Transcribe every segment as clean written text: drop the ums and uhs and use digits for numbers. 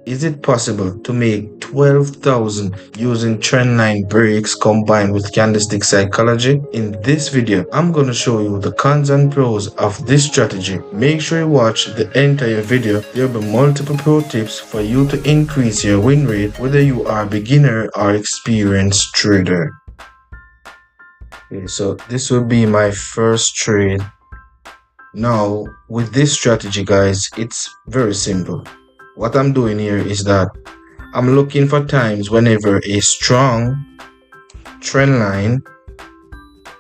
Is it possible to make 12,000 using trendline breaks combined with candlestick psychology? In this video, I'm going to show you the cons and pros of this strategy. Make sure you watch the entire video. There will be multiple pro tips for you to increase your win rate, whether you are a beginner or experienced trader. Okay, so this will be my first trade. Now, with this strategy, guys, it's very simple. What I'm doing here is that I'm looking for times whenever a strong trend line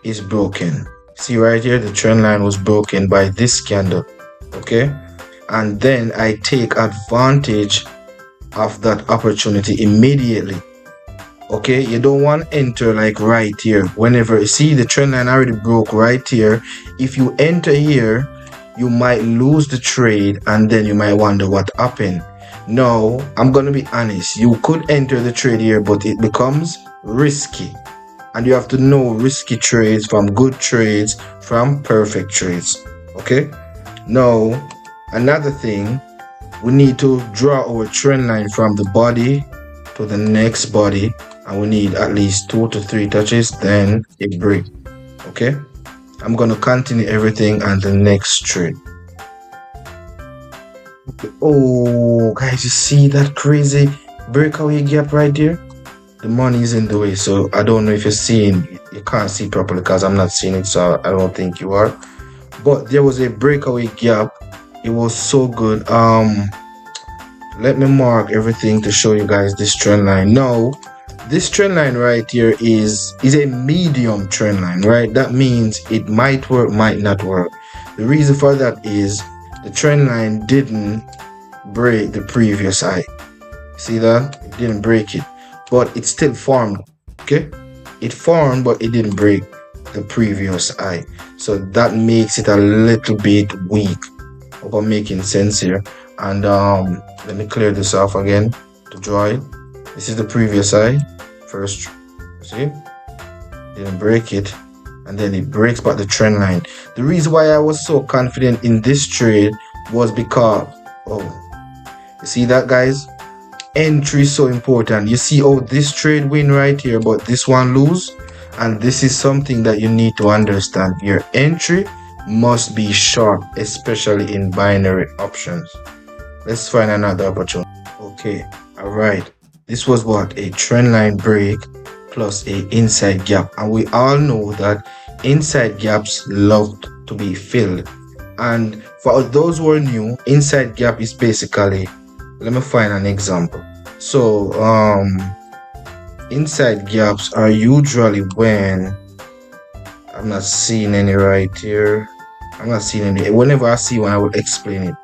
is broken. See right here, the trend line was broken by this candle, okay? And then I take advantage of that opportunity immediately. Okay, you don't want to enter like right here. Whenever you see the trend line already broke right here, if you enter here, you might lose the trade and then you might wonder what happened. Now, I'm going to be honest, you could enter the trade here, but it becomes risky. And you have to know risky trades from good trades from perfect trades. Okay, now another thing, we need to draw our trend line from the body to the next body, and we need at least 2 to 3 touches, then it break. Okay, I'm gonna continue everything and the next trade. Oh guys, you see that crazy breakaway gap right there? The money is in the way, so I don't know if you're seeing. You can't see properly because I'm not seeing it, so I don't think you are. But there was a breakaway gap. It was so good. Let me mark everything to show you guys this trend line. Now, this trend line right here is a medium trend line, right? That means it might work, might not work. The reason for that is the trend line didn't break the previous high. See that? It didn't break it, but it still formed. Okay, it formed, but it didn't break the previous high, so that makes it a little bit weak. Hope I'm making sense here. And let me clear this off again to draw it. This is the previous high. First, see, didn't break it, and then it breaks back the trend line. The reason why I was so confident in this trade was because, you see that, guys? Entry is so important. You see, this trade win right here, but this one lose, and this is something that you need to understand. Your entry must be sharp, especially in binary options. Let's find another opportunity. Okay, all right. This was what? A trend line break plus a inside gap, and we all know that inside gaps love to be filled. And for those who are new, inside gap is basically, let me find an example. So inside gaps are usually when, I'm not seeing any right here. I'm not seeing any. Whenever I see one, I will explain it.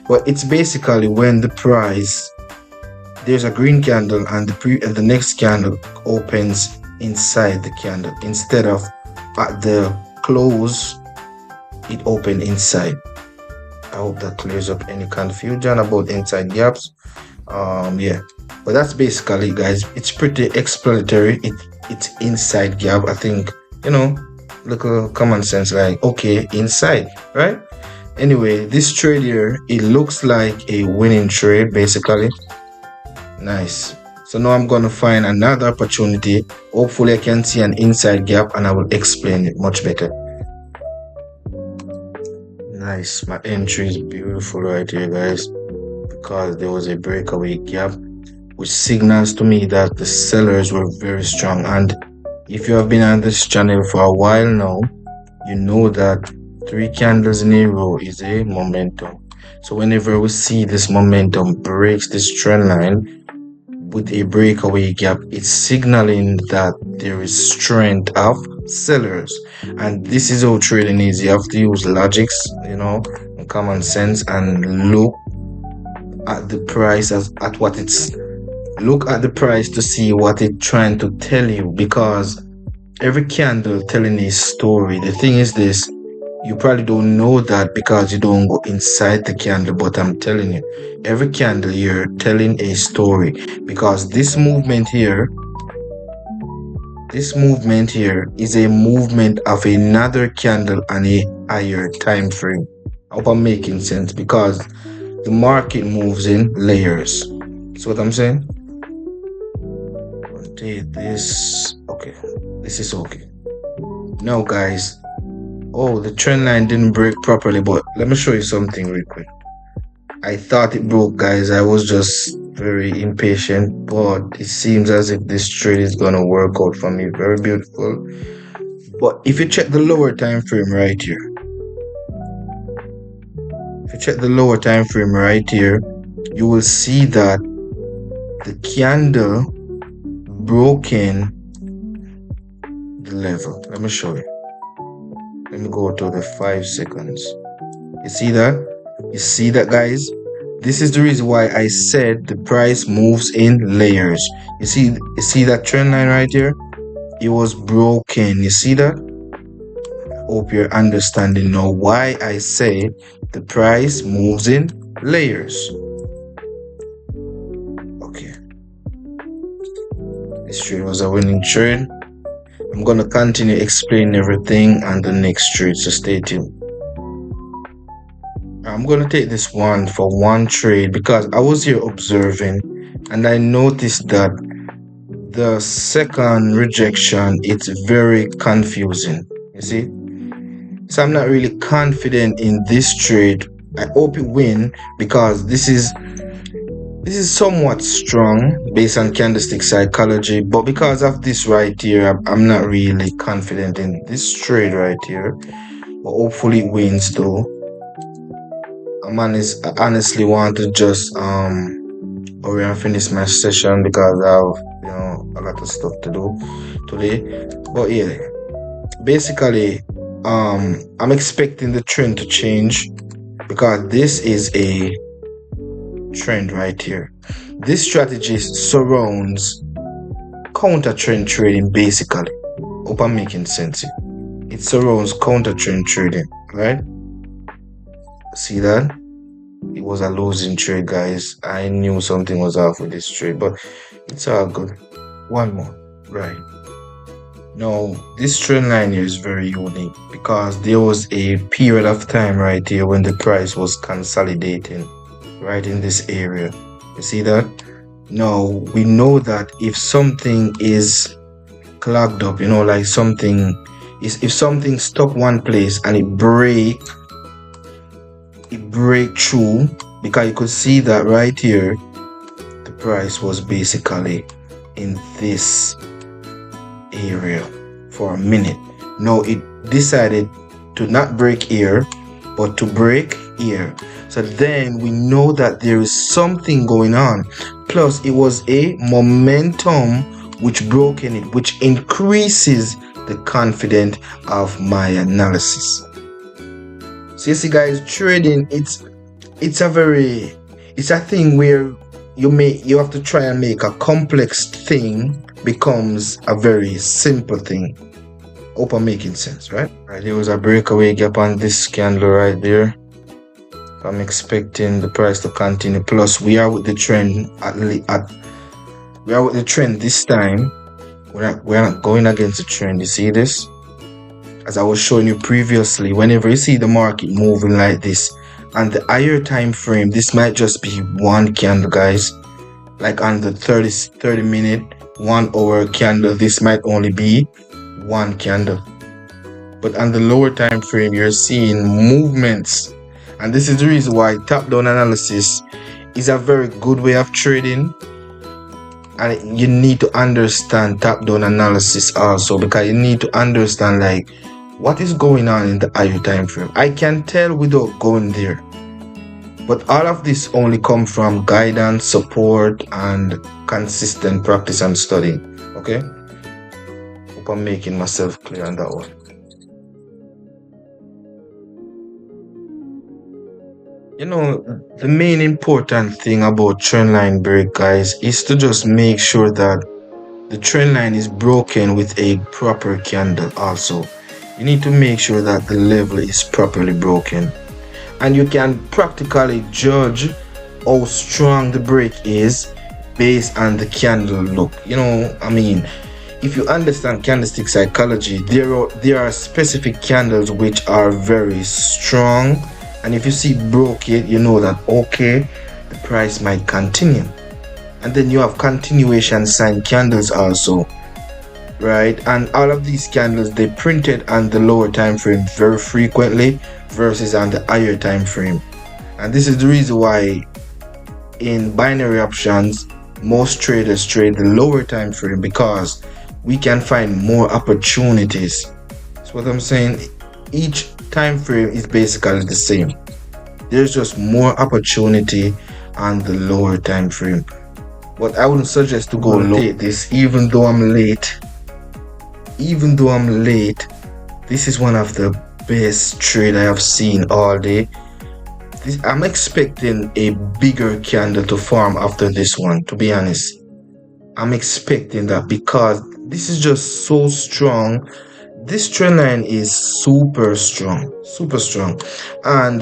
But it's basically when the price, there's a green candle and the next candle opens inside the candle instead of at the close it opened inside. I hope that clears up any confusion about inside gaps. Yeah, but that's basically, guys, it's pretty explanatory. It's inside gap. I think, you know, little common sense, like, okay, inside, right? Anyway, this trade here, it looks like a winning trade basically. Nice. So now I'm gonna find another opportunity. Hopefully I can see an inside gap and I will explain it much better. Nice. My entry is beautiful right here, guys, because there was a breakaway gap, which signals to me that the sellers were very strong. And if you have been on this channel for a while now, you know that 3 candles in a row is a momentum. So whenever we see this momentum breaks this trend line with a breakaway gap, it's signaling that there is strength of sellers. And this is how trading is. You have to use logics, you know, and common sense, and look at the price at what it's, look at the price to see what it's trying to tell you, because every candle telling a story. The thing is this, you probably don't know that because you don't go inside the candle, but I'm telling you, every candle here telling a story, because this movement here is a movement of another candle on a higher time frame. I hope I'm making sense, because the market moves in layers. See what I'm saying? Rotate this. Okay, this is okay. Now guys, oh, the trend line didn't break properly, but let me show you something real quick. I thought it broke, guys. I was just very impatient, but it seems as if this trade is gonna work out for me. Very beautiful. But if you check the lower time frame right here, you will see that the candle broken the level. Let me show you. Let me go to the 5 seconds. You see that? You see that, guys? This is the reason why I said the price moves in layers. You see that trend line right here? It was broken. You see that? Hope you're understanding now why I say the price moves in layers. Okay. This trade was a winning trade. I'm gonna continue explaining everything on the next trade, so stay tuned. I'm gonna take this one for one trade because I was here observing and I noticed that the second rejection, it's very confusing. You see? So I'm not really confident in this trade. I hope it win because this is somewhat strong based on candlestick psychology, but because of this right here, I'm not really confident in this trade right here. But hopefully it wins though. I honestly want to just hurry and finish my session because I have a lot of stuff to do today. But yeah, basically I'm expecting the trend to change because this is a trend right here. This strategy surrounds counter trend trading basically. Hope I'm making sense. It surrounds counter trend trading, right? See that? It was a losing trade, guys. I knew something was off with this trade, but it's all good. One more, right? Now, this trend line here is very unique because there was a period of time right here when the price was consolidating right in this area. You see that? Now, we know that if something is clogged up, like if something stuck one place and it break through, because you could see that right here the price was basically in this area for a minute. Now it decided to not break here but to break here. So then we know that there is something going on. Plus it was a momentum which broke in it, which increases the confidence of my analysis. So you see, guys, trading it's a thing where you have to try and make a complex thing becomes a very simple thing. Hope I'm making sense, right? Right, there was a breakaway gap on this candle right there. I'm expecting the price to continue. Plus, we are with the trend we are with the trend this time. We're not going against the trend. You see this? As I was showing you previously, whenever you see the market moving like this, and the higher time frame, this might just be one candle, guys. Like on the 30 minute, 1 hour candle, this might only be one candle. But on the lower time frame, you're seeing movements. And this is the reason why top-down analysis is a very good way of trading. And you need to understand top-down analysis also, because you need to understand like what is going on in the higher time frame. I can tell without going there. But all of this only comes from guidance, support, and consistent practice and studying. Okay? Hope I'm making myself clear on that one. The main important thing about trend line break, guys, is to just make sure that the trend line is broken with a proper candle also. You need to make sure that the level is properly broken. And you can practically judge how strong the break is based on the candle look. If you understand candlestick psychology, there are specific candles which are very strong. And if you see broke it, you know that okay, the price might continue. and then you have continuation sign candles also, right? And all of these candles, they printed on the lower time frame very frequently versus on the higher time frame. And this is the reason why in binary options most traders trade the lower time frame, because we can find more opportunities. That's what I'm saying. Each time frame is basically the same. There's just more opportunity on the lower time frame. But I wouldn't suggest to go low this, even though I'm late. This is one of the best trade I have seen all day. I'm expecting a bigger candle to form after this one, to be honest. I'm expecting that because this is just so strong. This trend line is super strong. And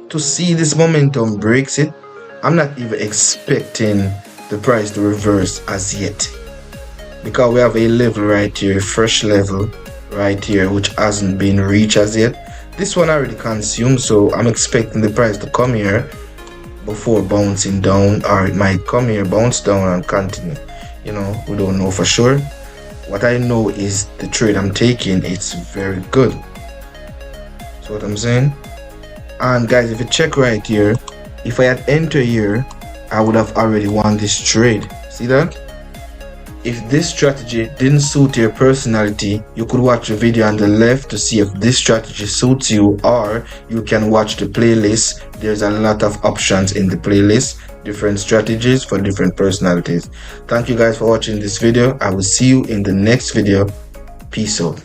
to see this momentum breaks it, I'm not even expecting the price to reverse as yet, because we have a level right here, fresh level right here, which hasn't been reached as yet. This one already consumed, so I'm expecting the price to come here before bouncing down, or it might come here, bounce down and continue. You know, we don't know for sure. What I know is the trade I'm taking, it's very good. That's what I'm saying. And guys, if you check right here, if I had entered here, I would have already won this trade. See that? If this strategy didn't suit your personality, you could watch the video on the left to see if this strategy suits you, or you can watch the playlist. There's a lot of options in the playlist, different strategies for different personalities. Thank you guys for watching this video. I will see you in the next video. Peace out.